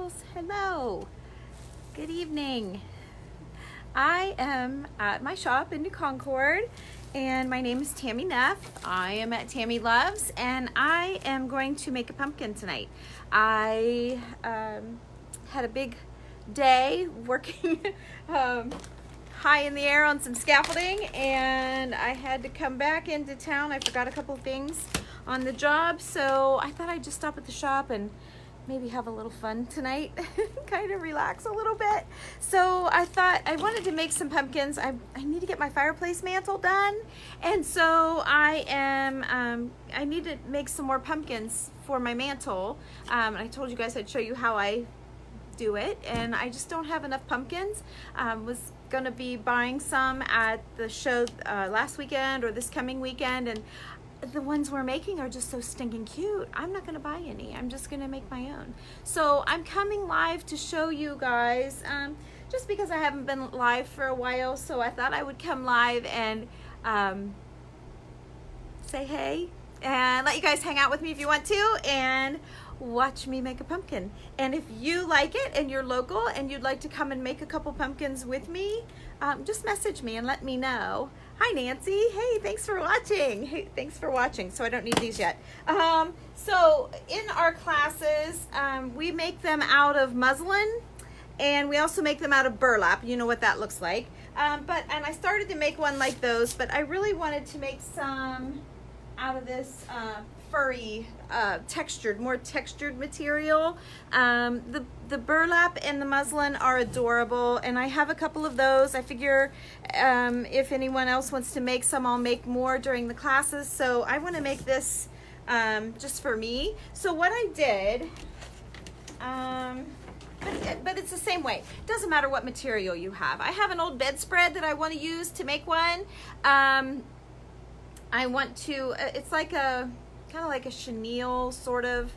girls. Hello. Good evening. I am at my shop in New Concord, and my name is Tammy Neff. I am at Tammy Loves, and I am going to make a pumpkin tonight. I had a big day working high in the air on some scaffolding, and I had to come back into town. I forgot a couple of things on the job, so I thought I'd just stop at the shop and maybe have a little fun tonight, kind of relax a little bit. So I thought I wanted to make some pumpkins. I need to get my fireplace mantle done, and so I need to make some more pumpkins for my mantle. I told you guys I'd show you how I do it, and I just don't have enough pumpkins. Was gonna be buying some at the show last weekend or this coming weekend, and the ones we're making are just so stinking cute. I'm not gonna buy any. I'm just gonna make my own. So I'm coming live to show you guys, just because I haven't been live for a while, so I thought I would come live and say hey and let you guys hang out with me if you want to and watch me make a pumpkin. And if you like it and you're local and you'd like to come and make a couple pumpkins with me, just message me and let me know. Hi Nancy, hey, thanks for watching. Hey, thanks for watching. So I don't need these yet. So in our classes, we make them out of muslin, and we also make them out of burlap. You know what that looks like. And I started to make one like those, but I really wanted to make some out of this furry, more textured material. The burlap and the muslin are adorable, and I have a couple of those. I figure if anyone else wants to make some, I'll make more during the classes. So I want to make this just for me. So what I did, but it's the same way. It doesn't matter what material you have. I have an old bedspread that I want to use to make one. I want to, it's like kind of like a chenille, sort of,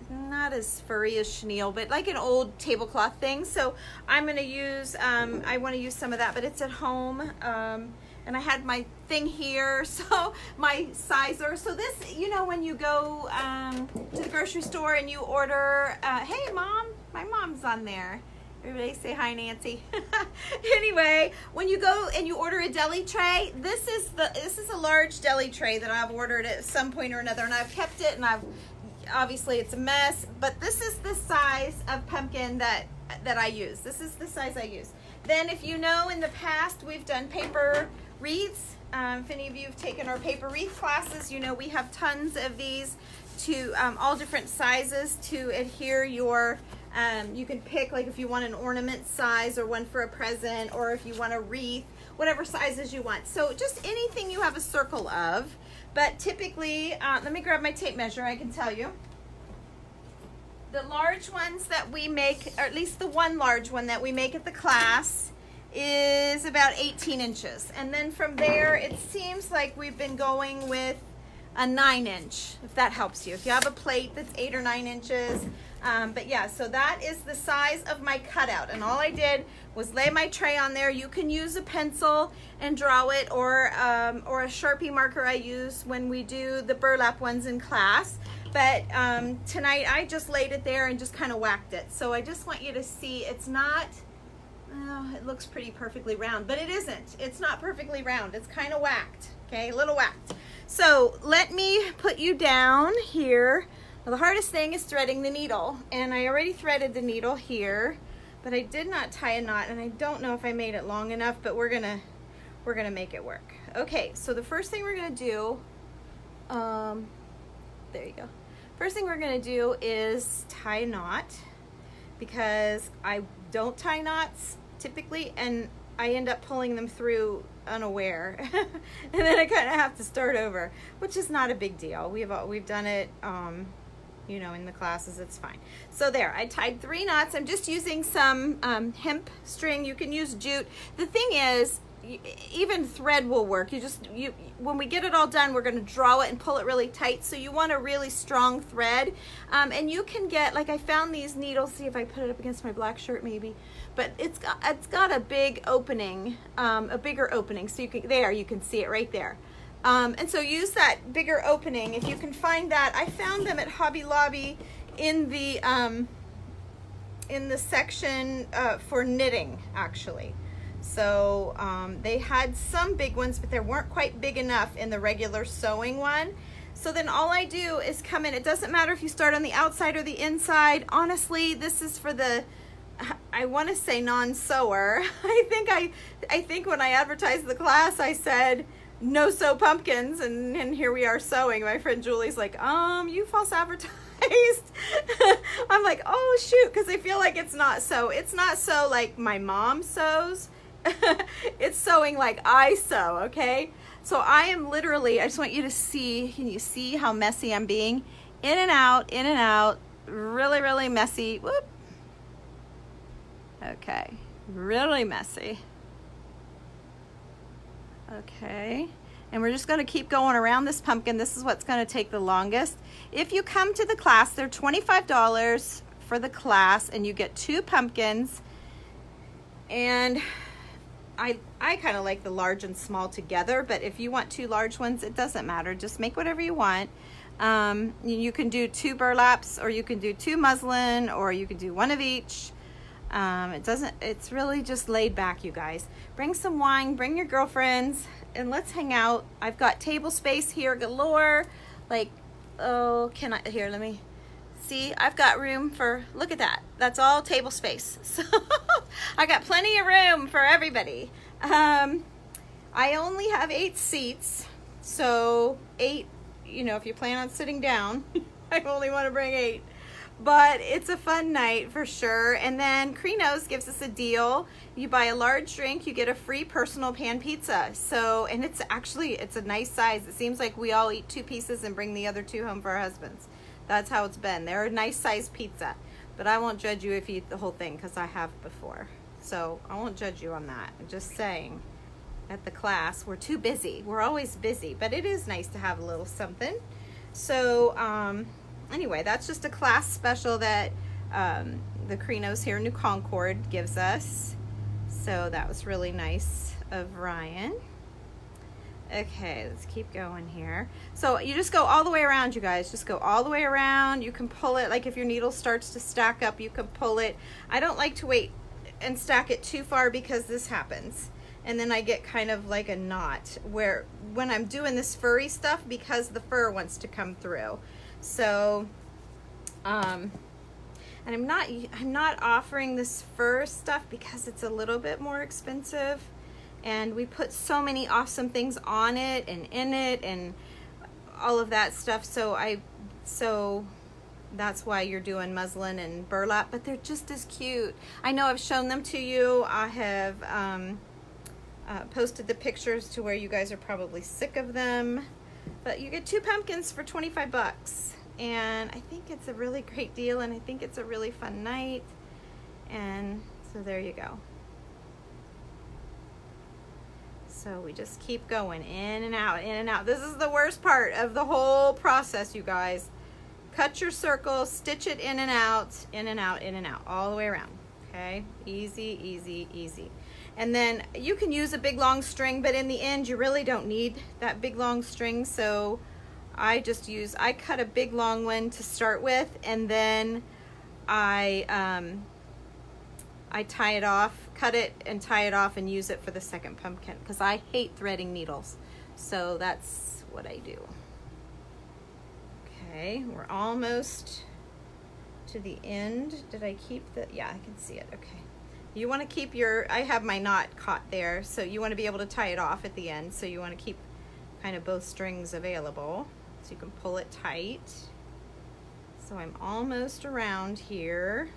not as furry as chenille, but like an old tablecloth thing. So I'm going to use, I want to use some of that, but it's at home. And I had my thing here, so my sizer. So this, you know, when you go to the grocery store and you order, hey mom, my mom's on there. Everybody say hi, Nancy. Anyway, when you go and you order a deli tray, this is a large deli tray that I've ordered at some point or another, and I've kept it, and obviously it's a mess, but this is the size of pumpkin that I use. This is the size I use. Then, if you know, in the past we've done paper wreaths. If any of you have taken our paper wreath classes, you know we have tons of these to all different sizes to adhere your. You can pick, like, if you want an ornament size or one for a present, or if you want a wreath, whatever sizes you want. So just anything you have a circle of. But typically, let me grab my tape measure, I can tell you. The large ones that we make, or at least the one large one that we make at the class, is about 18 inches. And then from there, it seems like we've been going with a 9-inch, if that helps you. If you have a plate that's 8 or 9 inches. But yeah, so that is the size of my cutout, and all I did was lay my tray on there. You can use a pencil and draw it, or a Sharpie marker I use when we do the burlap ones in class. But tonight I just laid it there and just kind of whacked it. So I just want you to see it's not, oh, it looks pretty perfectly round, but it isn't. It's not perfectly round. It's kind of whacked, okay, a little whacked. So let me put you down here. Well, the hardest thing is threading the needle, and I already threaded the needle here, but I did not tie a knot, and I don't know if I made it long enough, but we're gonna make it work. Okay, so the first thing we're gonna do, there you go. First thing we're gonna do is tie a knot, because I don't tie knots typically, and I end up pulling them through unaware, and then I kind of have to start over, which is not a big deal. We've done it. You know, in the classes, it's fine. So there, I tied 3 knots. I'm just using some hemp string. You can use jute. The thing is, even thread will work. When we get it all done, we're going to draw it and pull it really tight. So you want a really strong thread. And you can get, like, I found these needles. See if I put it up against my black shirt, maybe. But it's got a big opening, a bigger opening. So you can see it right there. And so use that bigger opening if you can find that. I found them at Hobby Lobby in the in the section for knitting, actually. So they had some big ones, but they weren't quite big enough in the regular sewing one. So then all I do is come in. It doesn't matter if you start on the outside or the inside. Honestly, this is for the, I want to say non-sewer. I think when I advertised the class, I said no sew pumpkins, and here we are sewing. My friend Julie's like, you false advertised. I'm like, oh shoot, because I feel like it's not so. It's not so like my mom sews. It's sewing like I sew, okay? So I am literally, I just want you to see, can you see how messy I'm being? In and out, really, really messy. Whoop. Okay, really messy. Okay, and we're just gonna keep going around this pumpkin. This is what's gonna take the longest. If you come to the class, they're $25 for the class, and you get 2 pumpkins. And I kind of like the large and small together, but if you want 2 large ones, it doesn't matter. Just make whatever you want. You can do 2 burlaps, or you can do 2 muslin, or you can do 1 of each. It's really just laid back, you guys. Bring some wine, bring your girlfriends, and let's hang out. I've got table space here galore. Like, oh, here, let me see. I've got room for, look at that. That's all table space. So I got plenty of room for everybody. I only have 8 seats. So 8, you know, if you plan on sitting down, I only want to bring 8. But it's a fun night for sure. And then Crino's gives us a deal. You buy a large drink, you get a free personal pan pizza. So, and it's a nice size. It seems like we all eat 2 pieces and bring the other 2 home for our husbands. That's how it's been. They're a nice size pizza. But I won't judge you if you eat the whole thing, because I have before. So I won't judge you on that. I'm just saying, at the class, we're too busy. We're always busy, but it is nice to have a little something. So, anyway, that's just a class special that the Crino's here in New Concord gives us. So that was really nice of Ryan. Okay, let's keep going here. So you just go all the way around, you guys. Just go all the way around. You can pull it, like if your needle starts to stack up, you can pull it. I don't like to wait and stack it too far, because this happens. And then I get kind of like a knot where when I'm doing this furry stuff, because the fur wants to come through. So, and I'm not offering this fur stuff because it's a little bit more expensive, and we put so many awesome things on it and in it and all of that stuff. So that's why you're doing muslin and burlap, but they're just as cute. I know I've shown them to you. I have posted the pictures to where you guys are probably sick of them. But you get 2 pumpkins for 25 bucks. And I think it's a really great deal, and I think it's a really fun night. And so there you go. So we just keep going in and out, in and out. This is the worst part of the whole process, you guys. Cut your circle, stitch it in and out, in and out, in and out, all the way around. Okay? Easy, easy, easy. And then you can use a big long string, but in the end you really don't need that big long string. So I cut a big long one to start with, and then I tie it off, cut it and tie it off, and use it for the second pumpkin, because I hate threading needles. So that's what I do. Okay, we're almost to the end. Did I keep the, yeah, I can see it. Okay. You want to keep I have my knot caught there, so you want to be able to tie it off at the end. So you want to keep kind of both strings available, so you can pull it tight. So I'm almost around here.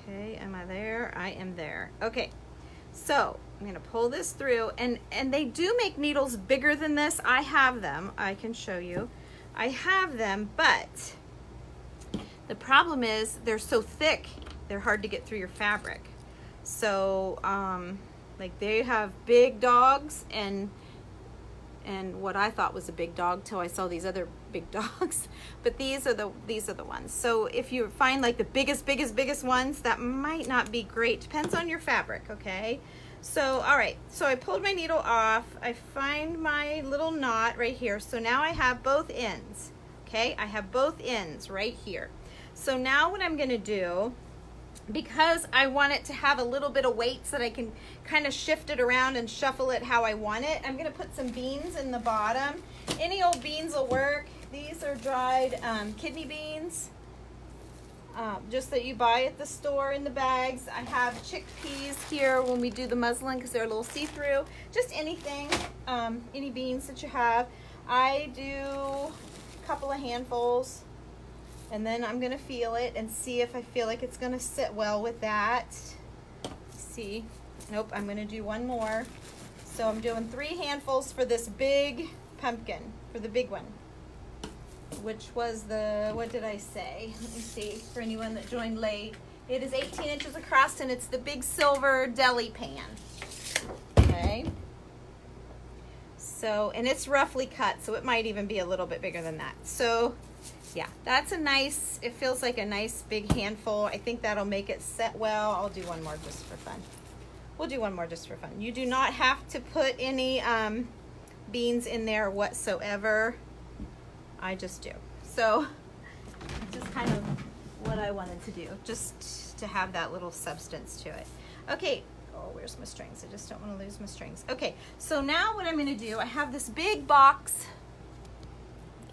Okay, am I there? I am there. Okay, so I'm gonna pull this through, and they do make needles bigger than this. I have them. I can show you. I have them, but the problem is they're so thick, they're hard to get through your fabric. So, like they have big dogs, and what I thought was a big dog till I saw these other big dogs. But these are the ones. So if you find like the biggest ones, that might not be great. Depends on your fabric, okay? So, all right. So I pulled my needle off. I find my little knot right here. So now I have both ends. okay? I have both ends right here. So now what I'm gonna do, because I want it to have a little bit of weight so that I can kind of shift it around and shuffle it how I want it, I'm gonna put some beans in the bottom. Any old beans will work. These are dried kidney beans, just that you buy at the store in the bags. I have chickpeas here when we do the muslin because they're a little see-through. Just anything, any beans that you have. I do a couple of handfuls, and then I'm gonna feel it and see if I feel like it's gonna sit well with that. See, nope, I'm gonna do one more. So I'm doing 3 handfuls for this big pumpkin, for the big one, which was the, what did I say? Let me see, for anyone that joined late. It is 18 inches across, and it's the big silver deli pan, okay? So, and it's roughly cut, so it might even be a little bit bigger than that. So, yeah, that's a nice, it feels like a nice big handful. I think that'll make it set well. I'll do one more just for fun. We'll do one more just for fun. You do not have to put any beans in there whatsoever. I just do. So, just kind of what I wanted to do, just to have that little substance to it. Okay. Oh, where's my strings? I just don't want to lose my strings. Okay, so now what I'm going to do, I have this big box.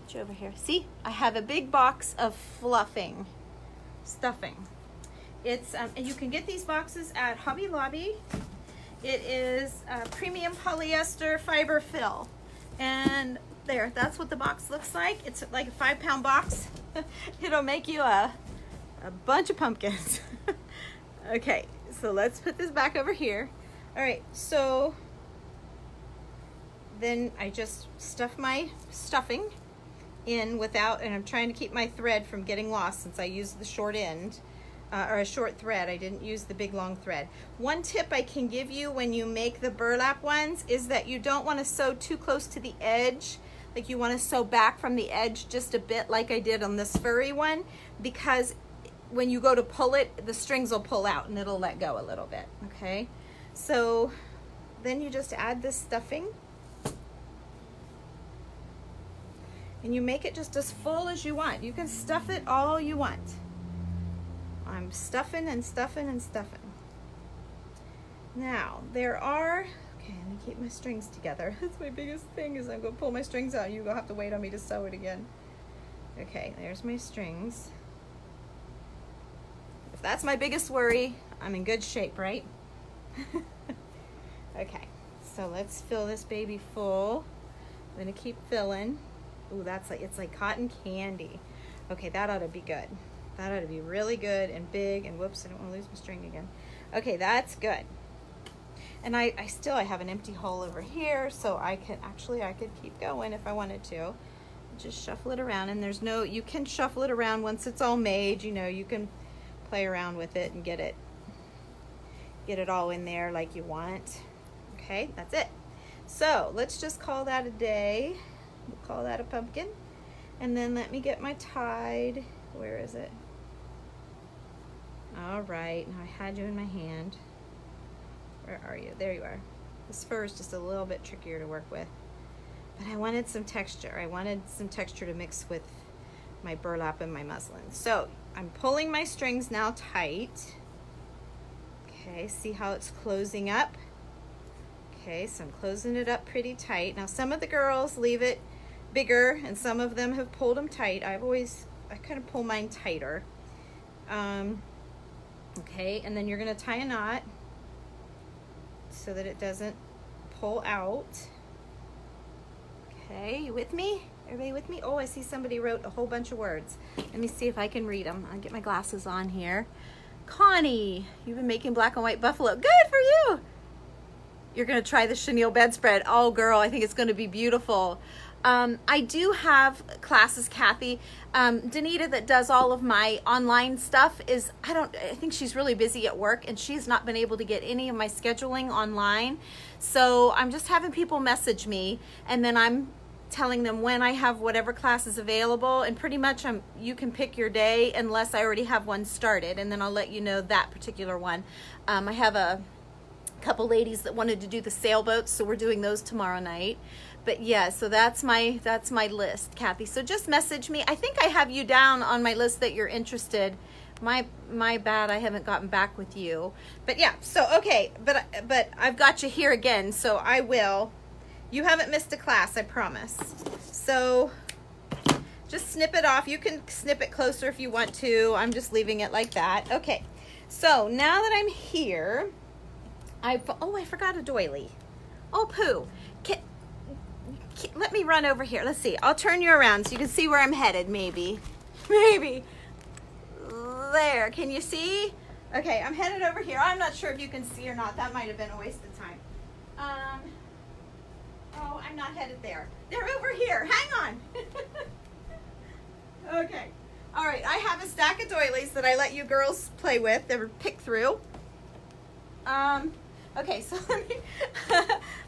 Get you over here. See, I have a big box of stuffing. It's and you can get these boxes at Hobby Lobby. It is premium polyester fiber fill, and there, that's what the box looks like. It's like a 5-pound box. It'll make you a bunch of pumpkins. Okay. So let's put this back over here. All right, so then I just stuff my stuffing in without, and I'm trying to keep my thread from getting lost since I used the short end, or a short thread. I didn't use the big long thread. One tip I can give you when you make the burlap ones is that you don't want to sew too close to the edge. Like, you want to sew back from the edge just a bit like I did on this furry one, because when you go to pull it, the strings will pull out and it'll let go a little bit, okay? So then you just add this stuffing, and you make it just as full as you want. You can stuff it all you want. I'm stuffing and stuffing and stuffing. Now, there are, okay, let me keep my strings together. That's my biggest thing, is I'm gonna pull my strings out. You're gonna have to wait on me to sew it again. Okay, there's my strings. If that's my biggest worry, I'm in good shape, right? Okay, so let's fill this baby full. I'm gonna keep filling. Ooh, that's like, it's like cotton candy. Okay, that ought to be good. That ought to be really good and big, and whoops, I don't want to lose my string again. Okay, that's good. And I have an empty hole over here, so I could keep going if I wanted to. Just shuffle it around, and there's no, you can shuffle it around once it's all made, you know, you can play around with it and get it all in there like you want. Okay, that's it. So let's just call that a day. We'll call that a pumpkin. And then let me get my tide. Where is it? All right, now I had you in my hand. Where are you? There you are. This fur is just a little bit trickier to work with, but I wanted some texture. I wanted some texture to mix with my burlap and my muslin. So I'm pulling my strings now tight. Okay, see how it's closing up? Okay, so I'm closing it up pretty tight. Now some of the girls leave it bigger, and some of them have pulled them tight. I kind of pull mine tighter. Okay, and then you're gonna tie a knot so that it doesn't pull out. Okay, you with me? Everybody with me? Oh, I see somebody wrote a whole bunch of words. Let me see if I can read them. I'll get my glasses on here. Connie, you've been making black and white buffalo. Good for you. You're gonna try the chenille bedspread. Oh girl, I think it's gonna be beautiful. I do have classes, Kathy. Danita, that does all of my online stuff, I think she's really busy at work, and she's not been able to get any of my scheduling online. So I'm just having people message me, and then I'm telling them when I have whatever class is available, and pretty much you can pick your day unless I already have one started, and then I'll let you know that particular one. I have a couple ladies that wanted to do the sailboats, so we're doing those tomorrow night. But yeah, so that's my list, Kathy. So just message me. I think I have you down on my list that you're interested. My bad, I haven't gotten back with you. But yeah, so okay, but I've got you here again, so I will. You haven't missed a class, I promise. So just snip it off. You can snip it closer if you want to. I'm just leaving it like that. Okay, so now that I'm here, I forgot a doily. Oh, poo. Let me run over here. Let's see. I'll turn you around so you can see where I'm headed, maybe. Maybe. There. Can you see? Okay, I'm headed over here. I'm not sure if you can see or not. That might have been a waste of time. Oh, I'm not headed there. They're over here. Hang on. Okay. All right. I have a stack of doilies that I let you girls play with. They were picked through. Okay, so let me,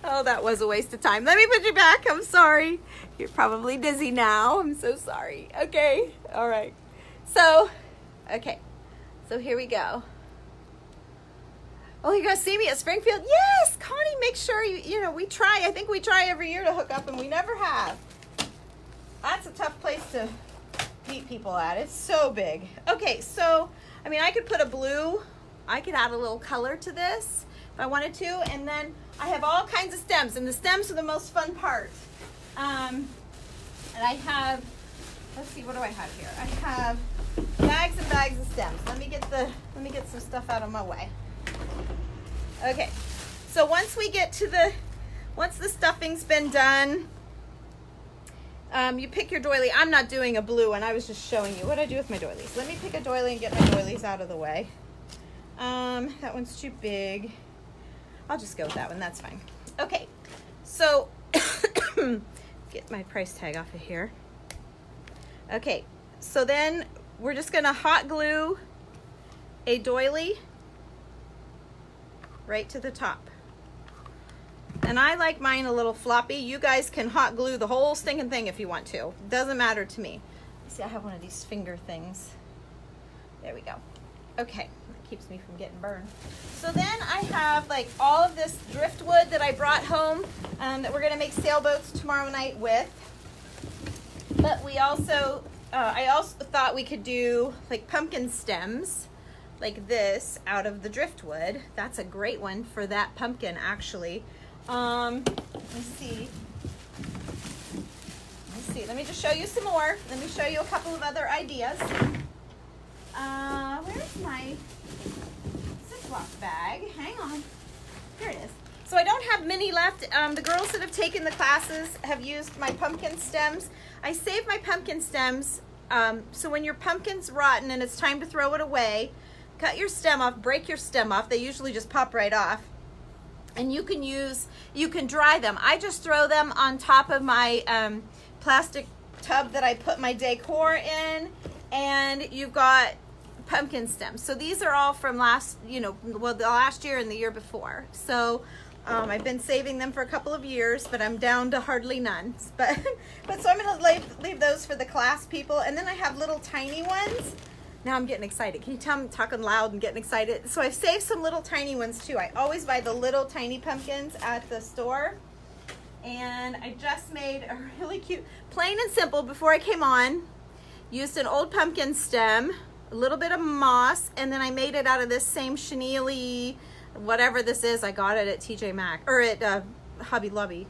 oh, that was a waste of time. Let me put you back. I'm sorry. You're probably dizzy now. I'm so sorry. Okay, all right. So, okay, so here we go. Oh, you're going to see me at Springfield? Yes, Connie, make sure you know, we try. I think we try every year to hook up, and we never have. That's a tough place to meet people at. It's so big. Okay, so, I mean, I could put a blue. I could add a little color to this if I wanted to, and then I have all kinds of stems, and the stems are the most fun part. And I have, let's see, what do I have here? I have bags and bags of stems. Let me get some stuff out of my way. Okay, so once the stuffing's been done, you pick your doily. I'm not doing a blue one. I was just showing you what I do with my doilies. Let me pick a doily and get my doilies out of the way. That one's too big. I'll just go with that one. That's fine. Okay, so get my price tag off of here. Okay, so then we're just gonna hot glue a doily right to the top. And I like mine a little floppy. You guys can hot glue the whole stinking thing if you want to. Doesn't matter to me. See, I have one of these finger things. There we go. Okay, that keeps me from getting burned. So then I have like all of this driftwood that I brought home that we're gonna make sailboats tomorrow night with. But we also, I also thought we could do like pumpkin stems like this out of the driftwood. That's a great one for that pumpkin actually. Let me see. Let me just show you some more. Let me show you a couple of other ideas. Where's my Ziploc bag? Hang on. Here it is. So I don't have many left. The girls that have taken the classes have used my pumpkin stems. I save my pumpkin stems so when your pumpkin's rotten and it's time to throw it away, cut your stem off, break your stem off. They usually just pop right off. And you can dry them. I just throw them on top of my plastic tub that I put my decor in, and you've got pumpkin stems. So these are all from the last year and the year before. So I've been saving them for a couple of years, but I'm down to hardly none. But so I'm gonna leave those for the class people, and then I have little tiny ones. Now I'm getting excited. Can you tell I'm talking loud and getting excited? So I've saved some little tiny ones too. I always buy the little tiny pumpkins at the store. And I just made a really cute, plain and simple before I came on. Used an old pumpkin stem, a little bit of moss, and then I made it out of this same chenille, whatever this is. I got it at TJ Maxx, or at Hobby Lobby.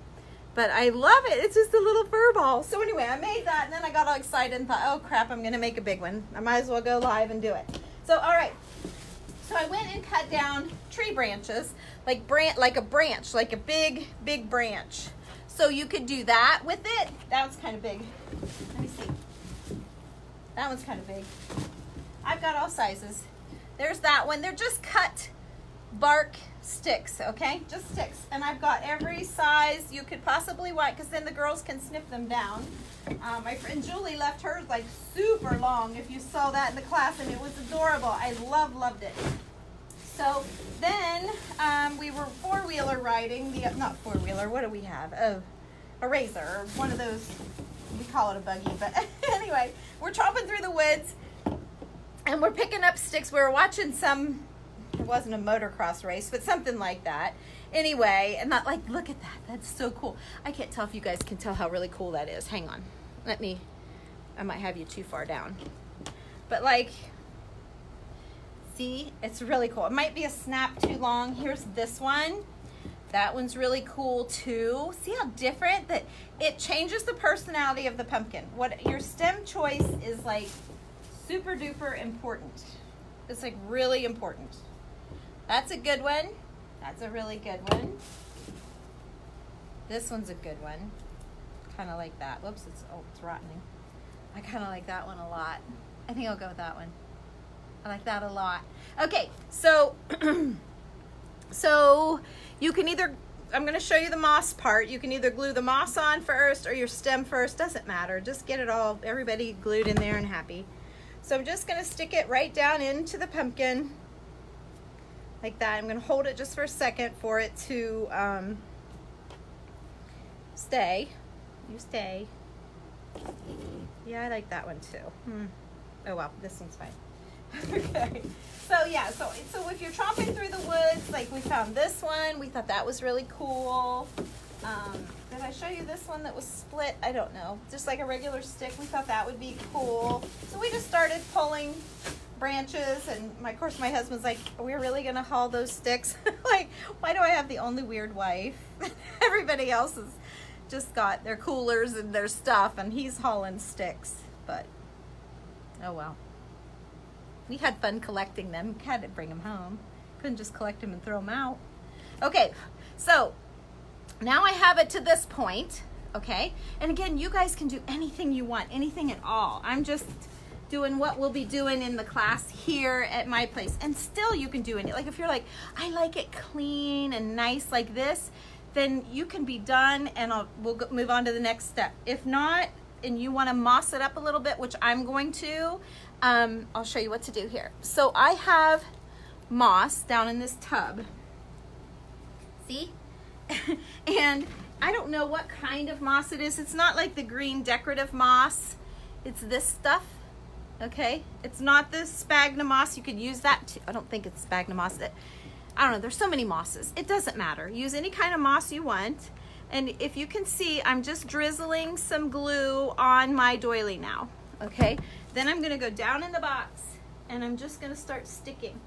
But I love it. It's just a little fur ball. So anyway, I made that, and then I got all excited and thought, oh crap, I'm gonna make a big one. I might as well go live and do it. So all right. So I went and cut down tree branches, like a branch, like a big branch. So you could do that with it. That one's kind of big. Let me see. That one's kind of big. I've got all sizes. There's that one. They're just cut bark sticks, okay? Just sticks. And I've got every size you could possibly want, because then the girls can snip them down. My friend Julie left hers like super long, if you saw that in the class, and it was adorable. I loved it. So then we were four-wheeler riding, not four-wheeler, what do we have? Oh, a razor, or one of those, we call it a buggy, but anyway, we're tromping through the woods, and we're picking up sticks. We were watching wasn't a motocross race, but something like that. Anyway, and not like, look at that. That's so cool. I can't tell if you guys can tell how really cool that is. Hang on. I might have you too far down. But like, see, it's really cool. It might be a snap too long. Here's this one. That one's really cool too. See how different that it changes the personality of the pumpkin. What your stem choice is like super duper important. It's like really important. That's a good one. That's a really good one. This one's a good one. Kind of like that. Whoops, it's rotting. I kind of like that one a lot. I think I'll go with that one. I like that a lot. Okay, so so you can either, I'm going to show you the moss part. You can either glue the moss on first or your stem first. Doesn't matter. Just get it all, everybody glued in there and happy. So I'm just going to stick it right down into the pumpkin like that. I'm going to hold it just for a second for it to stay. You stay. Yeah, I like that one too. Oh well, this one's fine. Okay, so yeah, so if you're tromping through the woods, like we found this one, we thought that was really cool. Did I show you this one that was split? I don't know, just like a regular stick. We thought that would be cool, so we just started pulling branches, and of course my husband's like, we're really gonna haul those sticks? Like, why do I have the only weird wife? Everybody else has just got their coolers and their stuff, and he's hauling sticks. But oh well. We had fun collecting them. Had to bring them home. Couldn't just collect them and throw them out. Okay, so now I have it to this point, okay? And again, you guys can do anything you want, anything at all. I'm just doing what we'll be doing in the class here at my place. And still you can do it. Like if you're like, I like it clean and nice like this, then you can be done and we'll move on to the next step. If not, and you want to moss it up a little bit, which I'm going to, I'll show you what to do here. So I have moss down in this tub. See? And I don't know what kind of moss it is. It's not like the green decorative moss. It's this stuff, okay? It's not the sphagnum moss. You could use that too. I don't think it's sphagnum moss. I don't know. There's so many mosses. It doesn't matter. Use any kind of moss you want. And if you can see, I'm just drizzling some glue on my doily now, okay? Then I'm gonna go down in the box and I'm just gonna start sticking.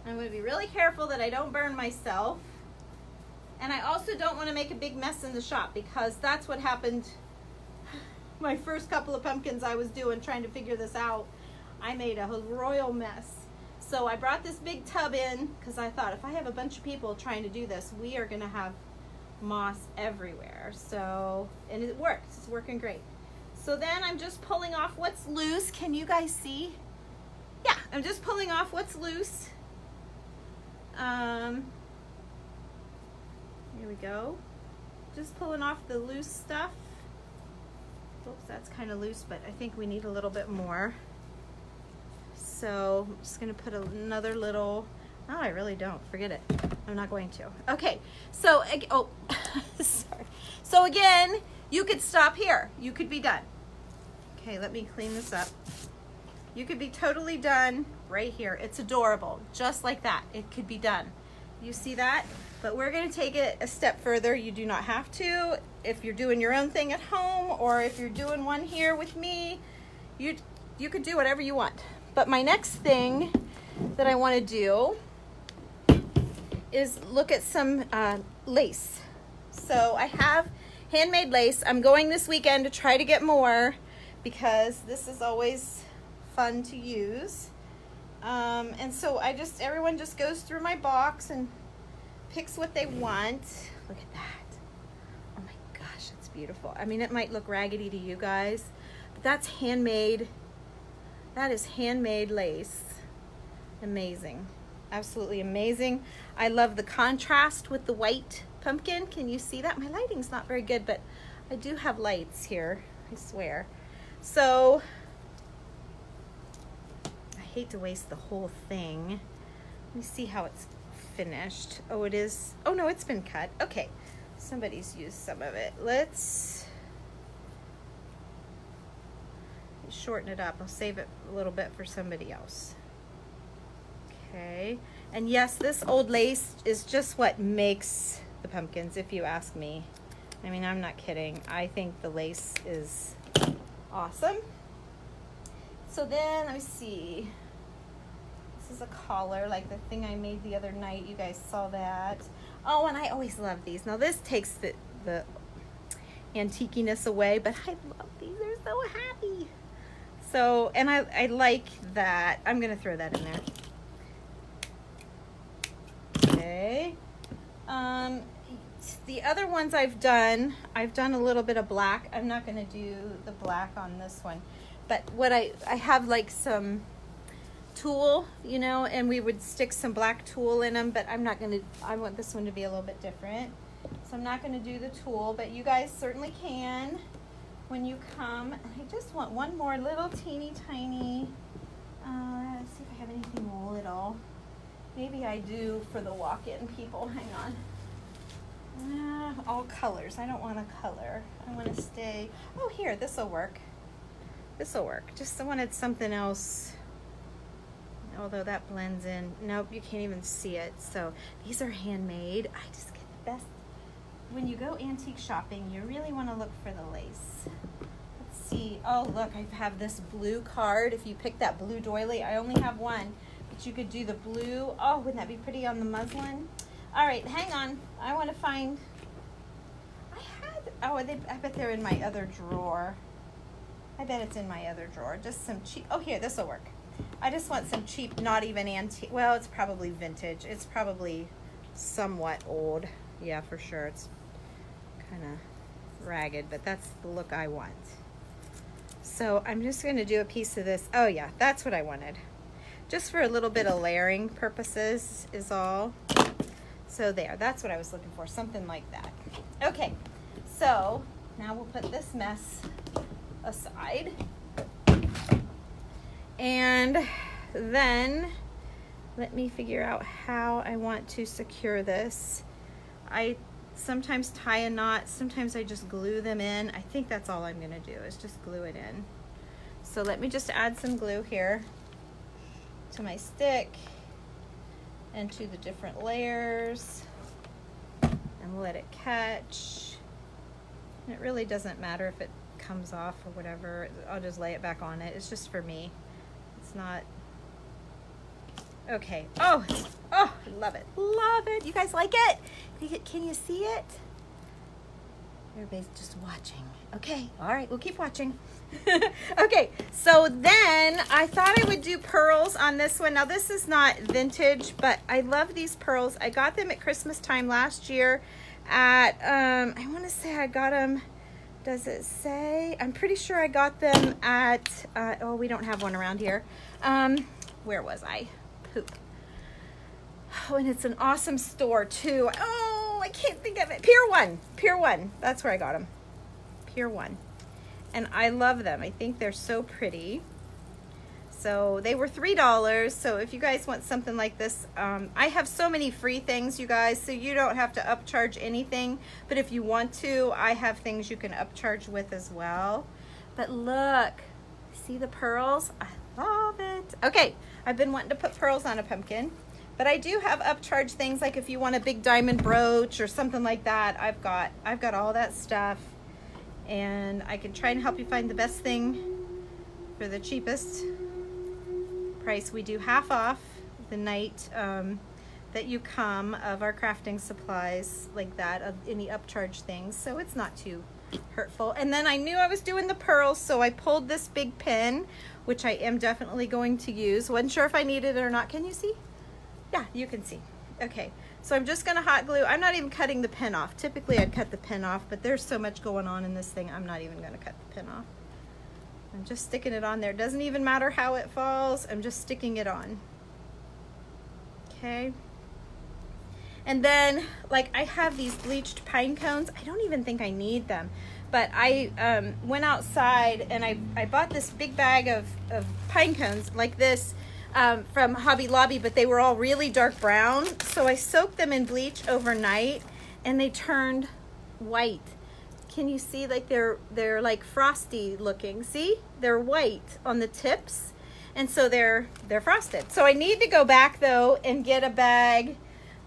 I'm gonna be really careful that I don't burn myself. And I also don't wanna make a big mess in the shop, because that's what happened my first couple of pumpkins I was doing, trying to figure this out. I made a royal mess. So I brought this big tub in because I thought if I have a bunch of people trying to do this, we are gonna have moss everywhere. So, and it works, it's working great. So then I'm just pulling off what's loose. Can you guys see? Yeah, I'm just pulling off what's loose. Here we go. Just pulling off the loose stuff. Oops, that's kind of loose, but I think we need a little bit more. So I'm just gonna put another little, no, I really don't, forget it. I'm not going to. Okay, so, oh, sorry. So again, you could stop here. You could be done. Okay, let me clean this up. You could be totally done right here. It's adorable, just like that. It could be done. You see that? But we're gonna take it a step further. You do not have to. If you're doing your own thing at home, or if you're doing one here with me, you could do whatever you want. But my next thing that I wanna do is look at some lace. So I have handmade lace. I'm going this weekend to try to get more, because this is always fun to use. And so everyone just goes through my box and picks what they want. Look at that. Oh my gosh, it's beautiful. I mean, it might look raggedy to you guys, but that's handmade. That is handmade lace. Amazing. Absolutely amazing. I love the contrast with the white pumpkin. Can you see that? My lighting's not very good, but I do have lights here, I swear. So, I hate to waste the whole thing. Let me see how it's finished. Oh, it is. Oh no, it's been cut. Okay, somebody's used some of it. Let's shorten it up. I'll save it a little bit for somebody else. Okay, and yes, this old lace is just what makes the pumpkins, if you ask me. I mean, I'm not kidding. I think the lace is awesome. So then, let me see. This is a collar, like the thing I made the other night. You guys saw that. Oh, and I always love these. Now, this takes the antiqueness away, but I love these. They're so happy. So, and I like that. I'm going to throw that in there. Okay. The other ones I've done a little bit of black. I'm not going to do the black on this one. But what I have like some tulle, you know, and we would stick some black tulle in them, but I'm not going to, I want this one to be a little bit different. So I'm not going to do the tulle, but you guys certainly can when you come. I just want one more little teeny tiny, let's see if I have anything little. Maybe I do for the walk-in people. Hang on. All colors. I don't want a color. I want to stay. Oh, here, this will work. This will work. Just I wanted something else. Although that blends in. Nope, you can't even see it. So these are handmade. I just get the best. When you go antique shopping, you really want to look for the lace. Let's see. Oh, look, I have this blue card. If you pick that blue doily, I only have one. But you could do the blue. Oh, wouldn't that be pretty on the muslin? All right, hang on. I want to find. I bet they're in my other drawer. I bet it's in my other drawer. Just some cheap. Oh, here, this will work. I just want some cheap, not even antique. Well, it's probably vintage. It's probably somewhat old. Yeah, for sure. It's kind of ragged, but that's the look I want. So I'm just going to do a piece of this. Oh, yeah, that's what I wanted. Just for a little bit of layering purposes is all. So there, that's what I was looking for, something like that. Okay, so now we'll put this mess aside. And then let me figure out how I want to secure this. I sometimes tie a knot, sometimes I just glue them in. I think that's all I'm gonna do is just glue it in. So let me just add some glue here to my stick and to the different layers and let it catch. And it really doesn't matter if it comes off or whatever. I'll just lay it back on it. It's just for me. It's not. Okay. Oh, love it. Love it. You guys like it? Can you see it? Everybody's just watching. Okay. All right. We'll keep watching. Okay. So then I thought I would do pearls on this one. Now this is not vintage, but I love these pearls. I got them at Christmas time last year at, I want to say I got them, does it say? I'm pretty sure I got them at, oh, we don't have one around here. Where was I? Poop. Oh, and it's an awesome store too. Oh, I can't think of it. Pier 1. That's where I got them. Pier 1. And I love them. I think they're so pretty. So they were $3. So if you guys want something like this, I have so many free things, you guys, so you don't have to upcharge anything. But if you want to, I have things you can upcharge with as well. But look, see the pearls? I love it. Okay, I've been wanting to put pearls on a pumpkin. But I do have upcharge things, like if you want a big diamond brooch or something like that, I've got all that stuff. And I can try and help you find the best thing for the cheapest price. We do half off the night that you come of our crafting supplies like that, of any upcharge things. So it's not too hurtful. And then I knew I was doing the pearls, so I pulled this big pin, which I am definitely going to use. Wasn't sure if I needed it or not. Can you see? Yeah, you can see. Okay, so I'm just gonna hot glue. I'm not even cutting the pin off. Typically I'd cut the pin off, but there's so much going on in this thing, I'm not even gonna cut the pin off. I'm just sticking it on there. It doesn't even matter how it falls, I'm just sticking it on. Okay. And then, like, I have these bleached pine cones. I don't even think I need them, but I went outside and I bought this big bag of pine cones like this, from Hobby Lobby, but they were all really dark brown. So I soaked them in bleach overnight and they turned white. Can you see, like they're like frosty looking? See, they're white on the tips. And so they're frosted. So I need to go back though and get a bag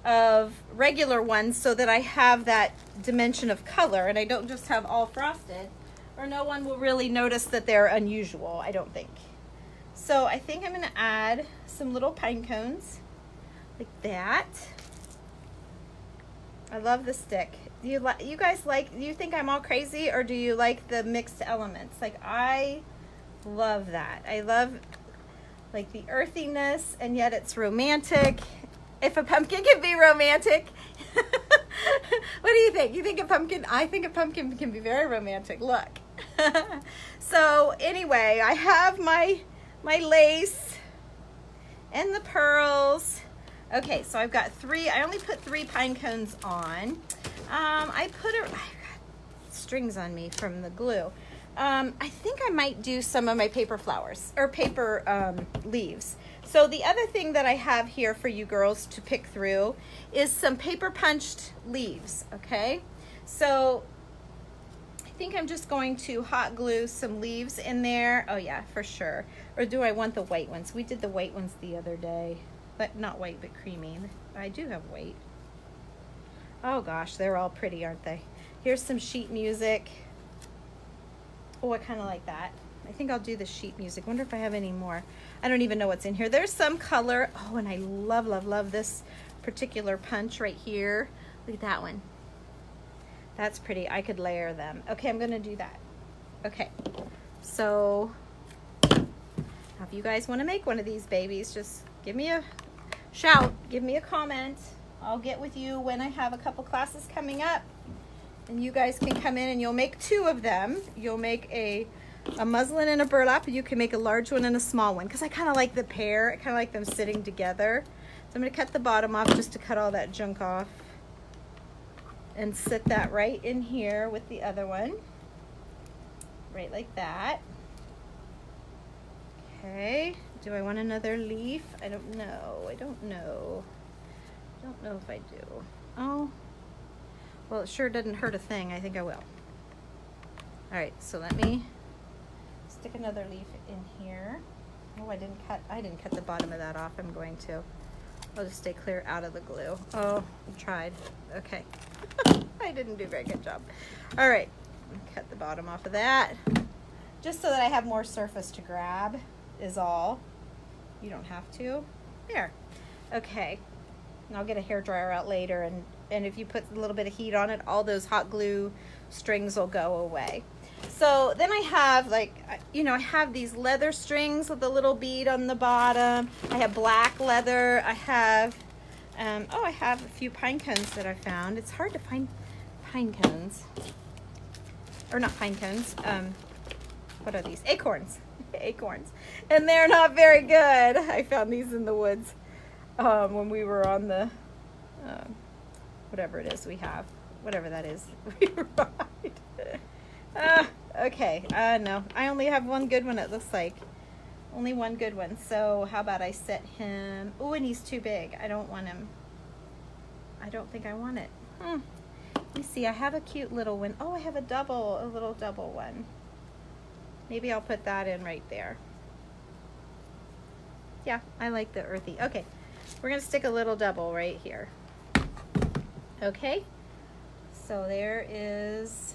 of regular ones so that I have that dimension of color and I don't just have all frosted, or no one will really notice that they're unusual, I don't think. So I think I'm gonna add some little pine cones like that. I love the stick. Do you guys do you think I'm all crazy, or do you like the mixed elements? Like, I love that. I love like the earthiness, and yet it's romantic. If a pumpkin can be romantic. What do you think? You think a pumpkin? I think a pumpkin can be very romantic. Look. So anyway, I have my lace and the pearls. Okay, so I've got I only put 3 pine cones on. I got strings on me from the glue. I think I might do some of my paper flowers or paper leaves. So the other thing that I have here for you girls to pick through is some paper punched leaves, okay? So I think I'm just going to hot glue some leaves in there. Oh yeah, for sure. Or do I want the white ones? We did the white ones the other day, but not white, but creamy. I do have white. Oh gosh, they're all pretty, aren't they? Here's some sheet music. Oh, I kind of like that. I think I'll do the sheet music. Wonder if I have any more. I don't even know what's in here. There's some color. Oh, and I love, love, love this particular punch right here. Look at that one. That's pretty. I could layer them. Okay, I'm gonna do that. Okay, so now if you guys want to make one of these babies, just give me a shout, give me a comment. I'll get with you when I have a couple classes coming up, and you guys can come in and you'll make 2 of them. You'll make a muslin and a burlap, and you can make a large one and a small one, because I kind of like the pair. I kind of like them sitting together. So I'm going to cut the bottom off just to cut all that junk off and sit that right in here with the other one, right like that. Okay, do I want another leaf? I don't know. I don't know if I do. Oh, well, it sure doesn't hurt a thing. I think I will. All right, so let me stick another leaf in here. Oh, I didn't cut the bottom of that off. I'm going to. I'll just stay clear out of the glue. Oh, I tried. Okay. I didn't do a very good job. All right, cut the bottom off of that. Just so that I have more surface to grab is all. You don't have to. There. Okay. And I'll get a hairdryer out later, and if you put a little bit of heat on it, all those hot glue strings will go away. So then I have, like, you know, I have these leather strings with a little bead on the bottom. I have black leather. I have, I have a few pine cones that I found. It's hard to find pine cones. Or not pine cones. What are these? Acorns. Acorns. And they're not very good. I found these in the woods when we were on the, whatever it is we have. Whatever that is. We ride. Okay, no, I only have one good one, it looks like. Only one good one. So how about I set him, oh, and he's too big. I don't want him. I don't think I want it. Let me see, I have a cute little one. Oh, I have a little double one. Maybe I'll put that in right there. Yeah, I like the earthy. Okay, we're gonna stick a little double right here. Okay, so there is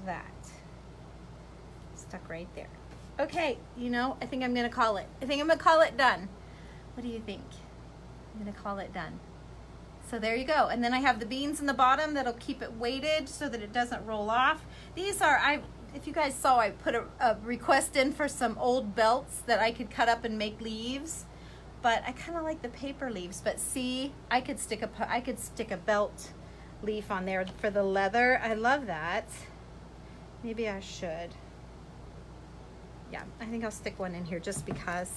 that. Stuck right there. Okay, you know, I think I'm gonna call it. I think I'm gonna call it done. What do you think? I'm gonna call it done. So there you go. And then I have the beans in the bottom that'll keep it weighted so that it doesn't roll off. These are, if you guys saw, I put a request in for some old belts that I could cut up and make leaves. But I kind of like the paper leaves. But see, I could stick a belt leaf on there for the leather. I love that. Maybe I should. Yeah, I think I'll stick one in here just because.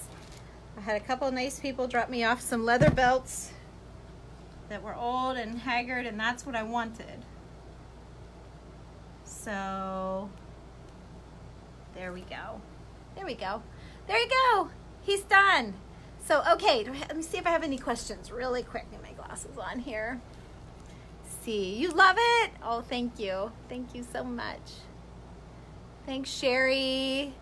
I had a couple of nice people drop me off some leather belts that were old and haggard, and that's what I wanted. So there we go. There we go. There you go. He's done. So, okay, let me see if I have any questions really quick. Get my glasses on here. See, you love it? Oh, thank you. Thank you so much. Thanks, Sherry.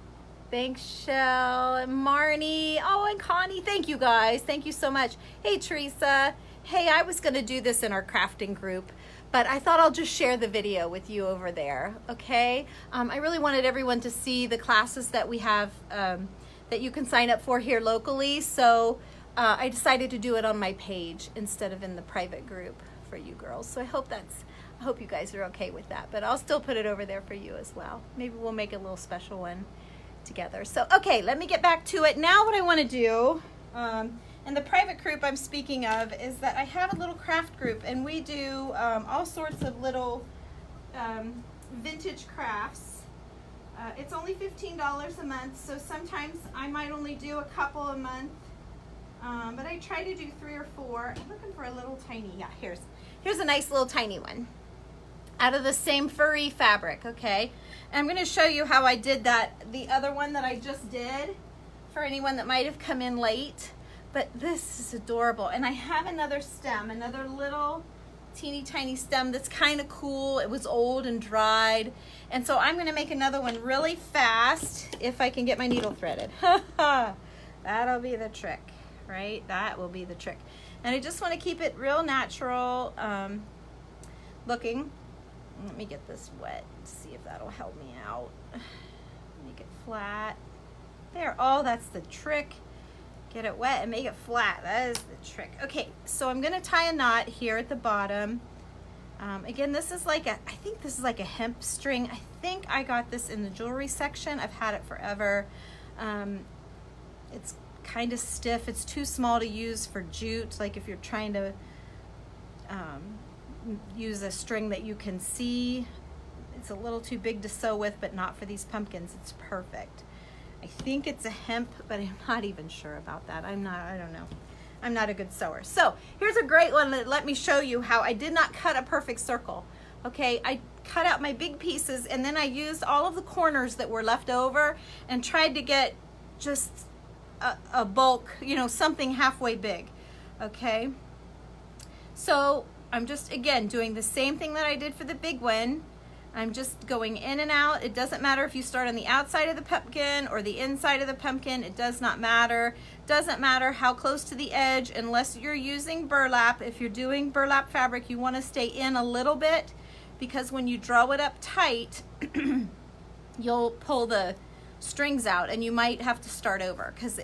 Thanks, Shell and Marnie. Oh, and Connie. Thank you guys. Thank you so much. Hey, Teresa. Hey, I was going to do this in our crafting group, but I thought I'll just share the video with you over there, okay? I really wanted everyone to see the classes that we have that you can sign up for here locally, so I decided to do it on my page instead of in the private group for you girls. So I hope you guys are okay with that, but I'll still put it over there for you as well. Maybe we'll make a little special one together. So, okay, let me get back to it. Now what I want to do, and the private group I'm speaking of is that I have a little craft group, and we do all sorts of little vintage crafts. It's only $15 a month, so sometimes I might only do a couple a month, but I try to do 3 or 4. I'm looking for a little tiny, yeah, here's a nice little tiny one out of the same furry fabric, okay? And I'm going to show you how I did that, the other one that I just did, for anyone that might have come in late. But this is adorable. And I have another stem, another little teeny tiny stem that's kind of cool. It was old and dried. And so I'm going to make another one really fast if I can get my needle threaded. That'll be the trick, right? That will be the trick. And I just want to keep it real natural looking. Let me get this wet, see if that'll help me out. Make it flat. There, oh, that's the trick. Get it wet and make it flat. That is the trick. Okay, so I'm gonna tie a knot here at the bottom. Again, this is like I think this is like a hemp string. I think I got this in the jewelry section. I've had it forever. It's kind of stiff. It's too small to use for jute, like if you're trying to use a string that you can see. It's a little too big to sew with, but not for these pumpkins. It's perfect. I think it's a hemp, but I'm not even sure about that. I don't know. I'm not a good sewer. So here's a great one that let me show you how I did not cut a perfect circle. Okay, I cut out my big pieces, and then I used all of the corners that were left over and tried to get just a bulk, you know, something halfway big. Okay, so I'm just, again, doing the same thing that I did for the big one. I'm just going in and out. It doesn't matter if you start on the outside of the pumpkin or the inside of the pumpkin. It does not matter. Doesn't matter how close to the edge, unless you're using burlap. If you're doing burlap fabric, you want to stay in a little bit, because when you draw it up tight, you'll pull the strings out and you might have to start over, because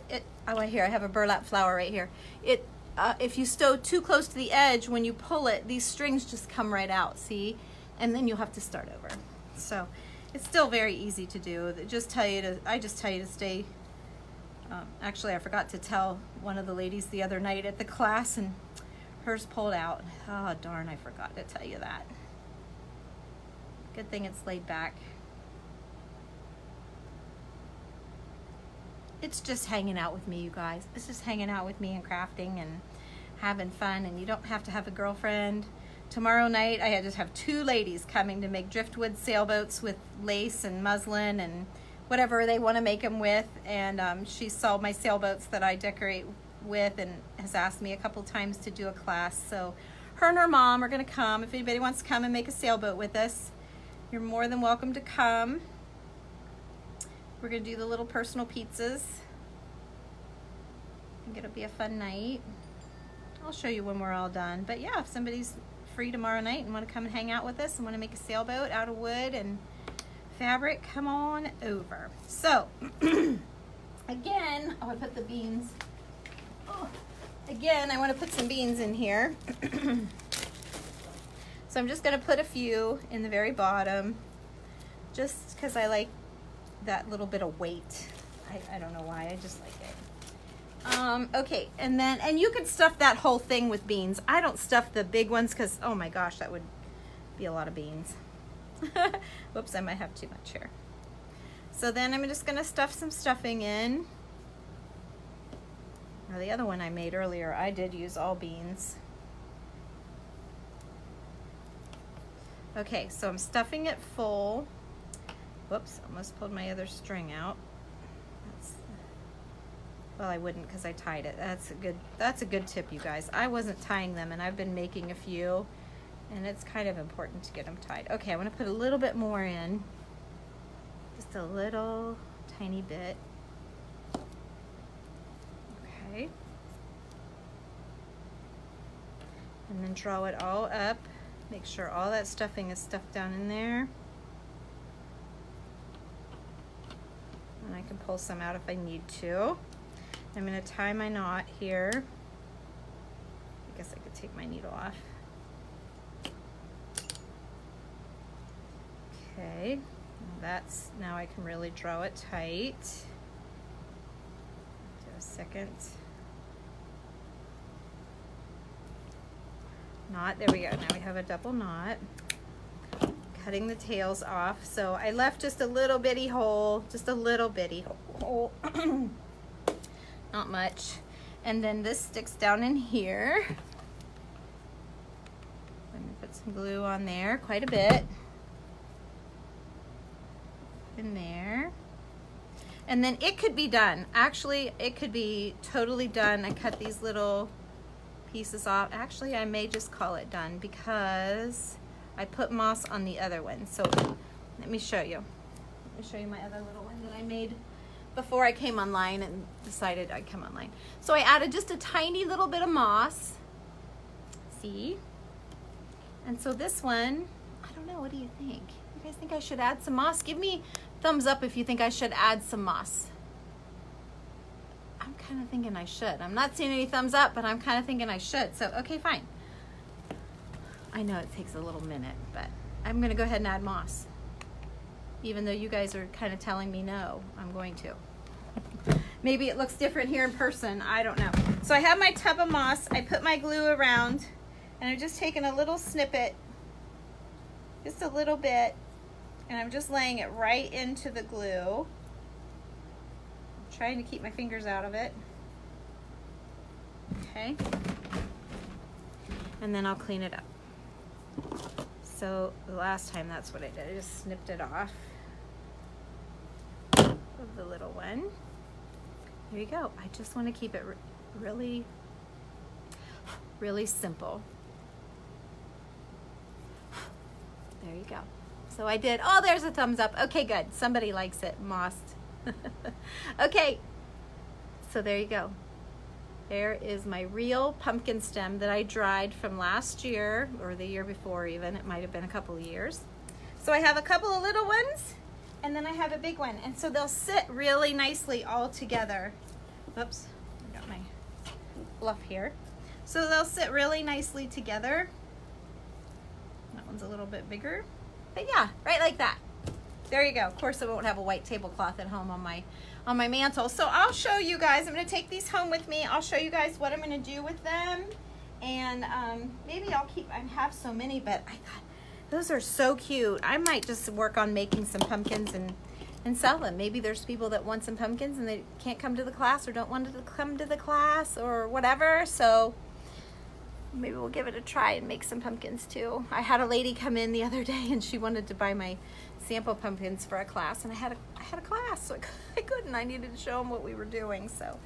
oh, here, I have a burlap flower right here. If you sew too close to the edge, when you pull it, these strings just come right out, see? And then you'll have to start over. So it's still very easy to do. I just tell you to stay. Actually, I forgot to tell one of the ladies the other night at the class, and hers pulled out. Oh, darn, I forgot to tell you that. Good thing it's laid back. It's just hanging out with me, you guys. It's just hanging out with me and crafting and having fun, and you don't have to have a girlfriend. Tomorrow night, I just have 2 ladies coming to make driftwood sailboats with lace and muslin and whatever they want to make them with. And she saw my sailboats that I decorate with and has asked me a couple times to do a class. So her and her mom are going to come. If anybody wants to come and make a sailboat with us, you're more than welcome to come. We're going to do the little personal pizzas. I think it'll be a fun night. I'll show you when we're all done. But yeah, if somebody's free tomorrow night and want to come and hang out with us and want to make a sailboat out of wood and fabric, come on over. So again, I want to put the beans. Again, I want to put some beans in here. So I'm just going to put a few in the very bottom, just because I like that little bit of weight. I don't know why, I just like it. Okay, and you could stuff that whole thing with beans. I don't stuff the big ones because, oh my gosh, that would be a lot of beans. Whoops, I might have too much here. So then I'm just gonna stuff some stuffing in. Now the other one I made earlier, I did use all beans. Okay, so I'm stuffing it full. Whoops, almost pulled my other string out. Well, I wouldn't because I tied it. That's a good tip, you guys. I wasn't tying them, and I've been making a few, and it's kind of important to get them tied. Okay, I want to put a little bit more in. Just a little tiny bit. Okay. And then draw it all up. Make sure all that stuffing is stuffed down in there. And I can pull some out if I need to. I'm going to tie my knot here. I guess I could take my needle off. Okay, now I can really draw it tight. Do a second knot. There we go. Now we have a double knot. Cutting the tails off. So I left just a little bitty hole, just a little bitty hole. Not much. And then this sticks down in here. Let me put some glue on there, quite a bit. In there. And then it could be done. Actually, it could be totally done. I cut these little pieces off. Actually, I may just call it done because I put moss on the other one. So let me show you. Let me show you my other little one that I made before I came online and decided I'd come online. So I added just a tiny little bit of moss. See? And so this one, I don't know, what do you think? You guys think I should add some moss? Give me thumbs up if you think I should add some moss. I'm kind of thinking I should. I'm not seeing any thumbs up, but I'm kind of thinking I should. So, okay, fine. I know it takes a little minute, but I'm gonna go ahead and add moss. Even though you guys are kind of telling me no, I'm going to. Maybe it looks different here in person, I don't know. So I have my tub of moss, I put my glue around, and I'm just taking a little snippet, just a little bit, and I'm just laying it right into the glue. I'm trying to keep my fingers out of it. Okay. And then I'll clean it up. So the last time that's what I did. I just snipped it off of the little one. There you go. I just want to keep it really, really simple. There you go. So I did. Oh, there's a thumbs up. Okay, good. Somebody likes it. Mossed. Okay. So there you go. There is my real pumpkin stem that I dried from last year or the year before even. It might have been a couple of years. So I have a couple of little ones and then I have a big one. And so they'll sit really nicely all together. Oops, I got my fluff here. So they'll sit really nicely together. That one's a little bit bigger. But yeah, right like that. There you go. Of course I won't have a white tablecloth at home on my mantle. So I'll show you guys. I'm going to take these home with me. I'll show you guys what I'm going to do with them. And maybe I'll keep, I have so many, but I thought those are so cute. I might just work on making some pumpkins and sell them. Maybe there's people that want some pumpkins and they can't come to the class or don't want to come to the class or whatever. So maybe we'll give it a try and make some pumpkins too. I had a lady come in the other day and she wanted to buy my sample pumpkins for a class, and I had a class, so I couldn't. I needed to show them what we were doing. So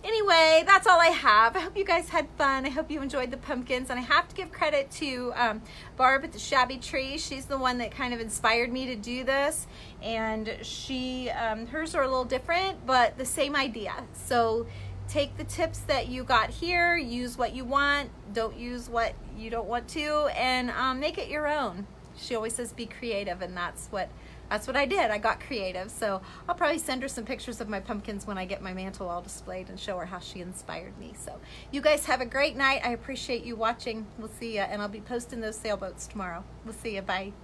anyway, that's all I have. I hope you guys had fun. I hope you enjoyed the pumpkins, and I have to give credit to Barb at the Shabby Tree. She's the one that kind of inspired me to do this, and she hers are a little different, but the same idea. So take the tips that you got here, use what you want, don't use what you don't want to, and make it your own. She always says be creative, and that's what I did. I got creative. So I'll probably send her some pictures of my pumpkins when I get my mantle all displayed and show her how she inspired me. So you guys have a great night. I appreciate you watching. We'll see you, and I'll be posting those sailboats tomorrow. We'll see you. Bye.